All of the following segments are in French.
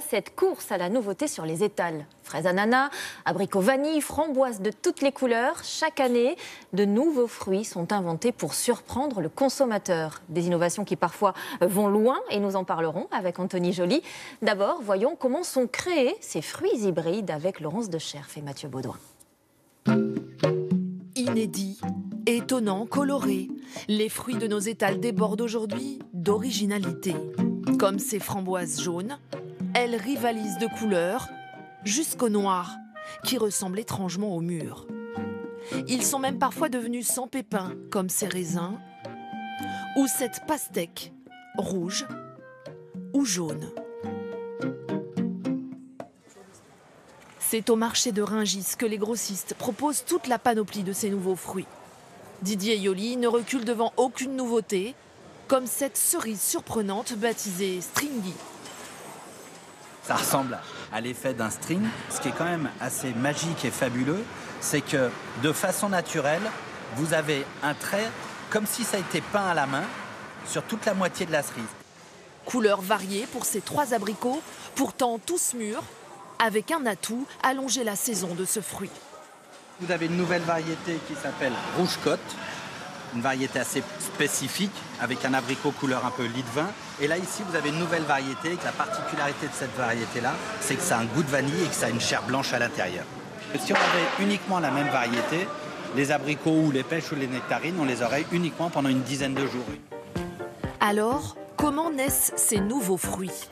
Cette course à la nouveauté sur les étals. Fraises ananas, abricots vanille, framboises de toutes les couleurs. Chaque année, de nouveaux fruits sont inventés pour surprendre le consommateur. Des innovations qui parfois vont loin et nous en parlerons avec Anthony Joly. D'abord, voyons comment sont créés ces fruits hybrides avec Laurence Decherf et Mathieu Baudouin. Inédits, étonnants, colorés, les fruits de nos étals débordent aujourd'hui d'originalité. Comme ces framboises jaunes, elles rivalisent de couleurs jusqu'au noir, qui ressemble étrangement au mûr. Ils sont même parfois devenus sans pépins, comme ces raisins, ou cette pastèque, rouge ou jaune. C'est au marché de Rungis que les grossistes proposent toute la panoplie de ces nouveaux fruits. Didier Joly ne recule devant aucune nouveauté, comme cette cerise surprenante baptisée Stringy. Ça ressemble à l'effet d'un string. Ce qui est quand même assez magique et fabuleux, c'est que de façon naturelle, vous avez un trait comme si ça a été peint à la main sur toute la moitié de la cerise. Couleurs variées pour ces 3 abricots, pourtant tous mûrs, avec un atout, allonger la saison de ce fruit. Vous avez une nouvelle variété qui s'appelle Rouge Côte, une variété assez spécifique avec un abricot couleur un peu lit de vin. Et là ici vous avez une nouvelle variété. La particularité de cette variété-là, c'est que ça a un goût de vanille et que ça a une chair blanche à l'intérieur. Si on avait uniquement la même variété, les abricots ou les pêches ou les nectarines, on les aurait uniquement pendant une dizaine de jours. Alors, comment naissent ces nouveaux fruits?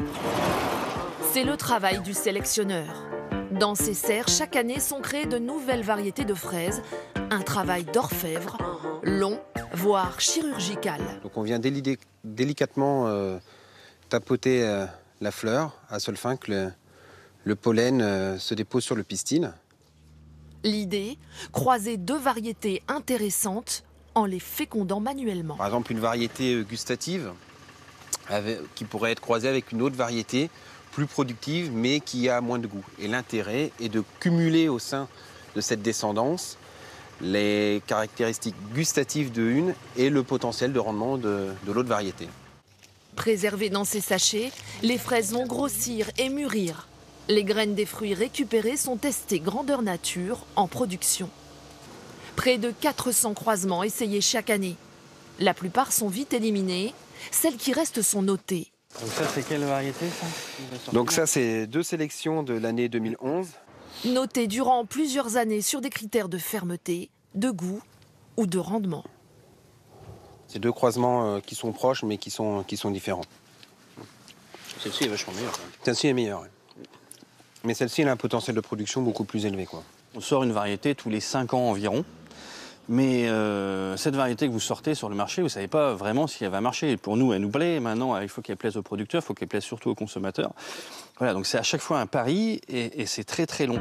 C'est le travail du sélectionneur. Dans ces serres, chaque année sont créées de nouvelles variétés de fraises, un travail d'orfèvre, long, voire chirurgical. Donc on vient délicatement tapoter la fleur à seule fin que le pollen se dépose sur le pistil. L'idée, croiser 2 variétés intéressantes en les fécondant manuellement. Par exemple, une variété gustative qui pourrait être croisée avec une autre variété plus productive, mais qui a moins de goût. Et l'intérêt est de cumuler au sein de cette descendance les caractéristiques gustatives de une et le potentiel de rendement de l'autre variété. Préservées dans ces sachets, les fraises vont grossir et mûrir. Les graines des fruits récupérés sont testées grandeur nature en production. Près de 400 croisements essayés chaque année. La plupart sont vite éliminés. Celles qui restent sont notées. Donc ça, c'est quelle variété ça? Donc ça, c'est 2 sélections de l'année 2011. Notées durant plusieurs années sur des critères de fermeté, de goût ou de rendement. C'est 2 croisements qui sont proches, mais qui sont différents. Celle-ci est vachement meilleure. Celle-ci est meilleure, oui. Mais celle-ci, elle a un potentiel de production beaucoup plus élevé, quoi. On sort une variété tous les 5 ans environ. Mais cette variété que vous sortez sur le marché, vous ne savez pas vraiment si elle va marcher. Pour nous, elle nous plaît. Maintenant, il faut qu'elle plaise aux producteurs, il faut qu'elle plaise surtout aux consommateurs. Voilà, donc c'est à chaque fois un pari et c'est très très long.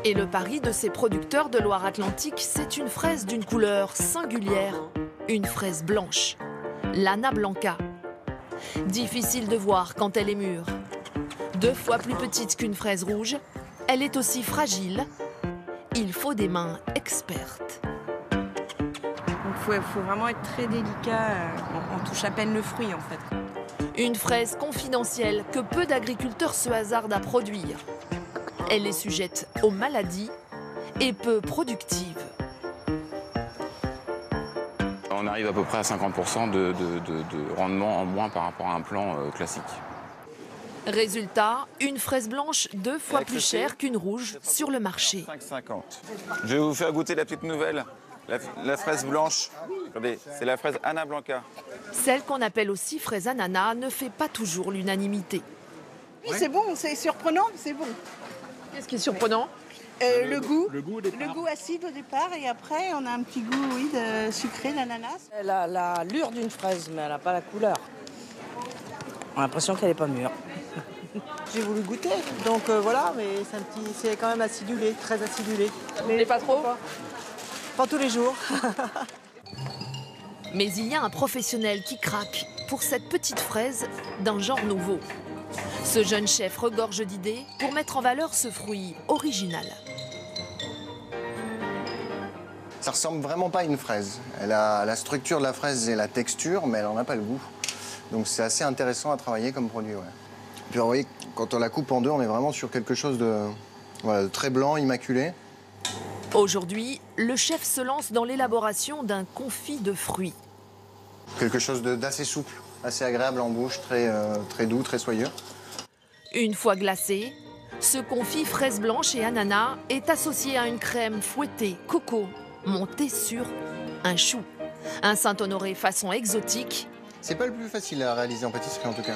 Et le pari de ces producteurs de Loire-Atlantique, c'est une fraise d'une couleur singulière, une fraise blanche, l'Anna Blanca. Difficile de voir quand elle est mûre. 2 fois plus petite qu'une fraise rouge, elle est aussi fragile. Il faut des mains expertes. Il faut vraiment être très délicat, on touche à peine le fruit en fait. Une fraise confidentielle que peu d'agriculteurs se hasardent à produire. Elle est sujette aux maladies et peu productive. On arrive à peu près à 50% de rendement en moins par rapport à un plan classique. Résultat, une fraise blanche 2 fois plus chère qu'une rouge sur le marché. 5,50. Je vais vous faire goûter la petite nouvelle, la fraise blanche. Regardez, c'est la fraise Anna Blanca. Celle qu'on appelle aussi fraise ananas ne fait pas toujours l'unanimité. Oui, c'est bon, c'est surprenant, c'est bon. Qu'est-ce qui est surprenant? Le goût acide au départ et après on a un petit goût de sucré d'ananas. Elle a l'allure d'une fraise, mais elle n'a pas la couleur. On a l'impression qu'elle n'est pas mûre. J'ai voulu goûter, donc voilà, mais c'est quand même acidulé, très acidulé. Mais pas trop? Pas tous les jours. Mais il y a un professionnel qui craque pour cette petite fraise d'un genre nouveau. Ce jeune chef regorge d'idées pour mettre en valeur ce fruit original. Ça ressemble vraiment pas à une fraise. Elle a la structure de la fraise et la texture, mais elle n'en a pas le goût. Donc c'est assez intéressant à travailler comme produit, ouais. Puis vous voyez, quand on la coupe en deux, on est vraiment sur quelque chose de, voilà, de très blanc, immaculé. Aujourd'hui, le chef se lance dans l'élaboration d'un confit de fruits. Quelque chose d'assez souple, assez agréable en bouche, très doux, très soyeux. Une fois glacé, ce confit fraise blanche et ananas est associé à une crème fouettée coco montée sur un chou. Un Saint-Honoré façon exotique. C'est pas le plus facile à réaliser en pâtisserie en tout cas.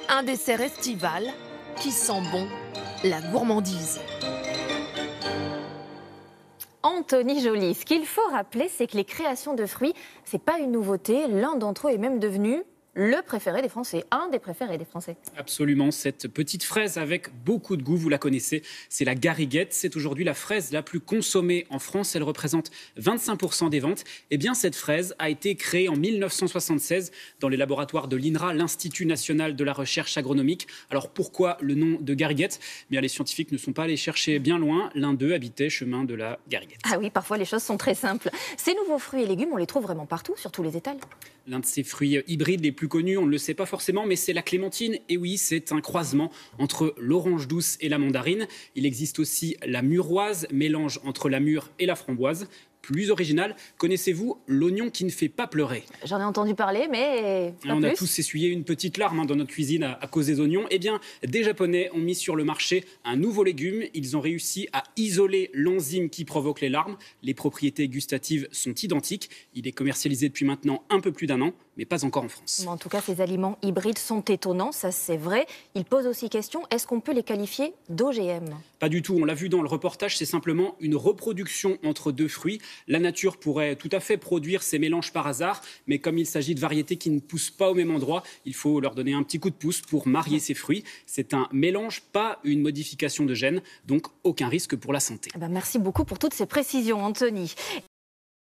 Un dessert estival qui sent bon la gourmandise. Anthony Joly, ce qu'il faut rappeler, c'est que les créations de fruits, c'est pas une nouveauté. L'un d'entre eux est même devenu le préféré des Français, un des préférés des Français. Absolument, cette petite fraise avec beaucoup de goût, vous la connaissez, c'est la gariguette. C'est aujourd'hui la fraise la plus consommée en France, elle représente 25% des ventes. Eh bien, cette fraise a été créée en 1976 dans les laboratoires de l'INRA, l'Institut national de la recherche agronomique. Alors pourquoi le nom de gariguette ? Eh bien, les scientifiques ne sont pas allés chercher bien loin, l'un d'eux habitait chemin de la gariguette. Ah oui, parfois les choses sont très simples. Ces nouveaux fruits et légumes, on les trouve vraiment partout, sur tous les étals. L'un de ces fruits hybrides les plus connus, on ne le sait pas forcément, mais c'est la clémentine. Et oui, c'est un croisement entre l'orange douce et la mandarine. Il existe aussi la muroise, mélange entre la mûre et la framboise. Plus original, connaissez-vous l'oignon qui ne fait pas pleurer ? J'en ai entendu parler, mais pas on plus. a tous essuyé une petite larme dans notre cuisine à cause des oignons. Eh bien, des Japonais ont mis sur le marché un nouveau légume. Ils ont réussi à isoler l'enzyme qui provoque les larmes. Les propriétés gustatives sont identiques. Il est commercialisé depuis maintenant un peu plus d'1 an, mais pas encore en France. En tout cas, ces aliments hybrides sont étonnants, ça c'est vrai. Ils posent aussi question, est-ce qu'on peut les qualifier d'OGM ? Pas du tout, on l'a vu dans le reportage, c'est simplement une reproduction entre deux fruits. La nature pourrait tout à fait produire ces mélanges par hasard, mais comme il s'agit de variétés qui ne poussent pas au même endroit, il faut leur donner un petit coup de pouce pour marier ces fruits. C'est un mélange, pas une modification de gènes, donc aucun risque pour la santé. Merci beaucoup pour toutes ces précisions, Anthony.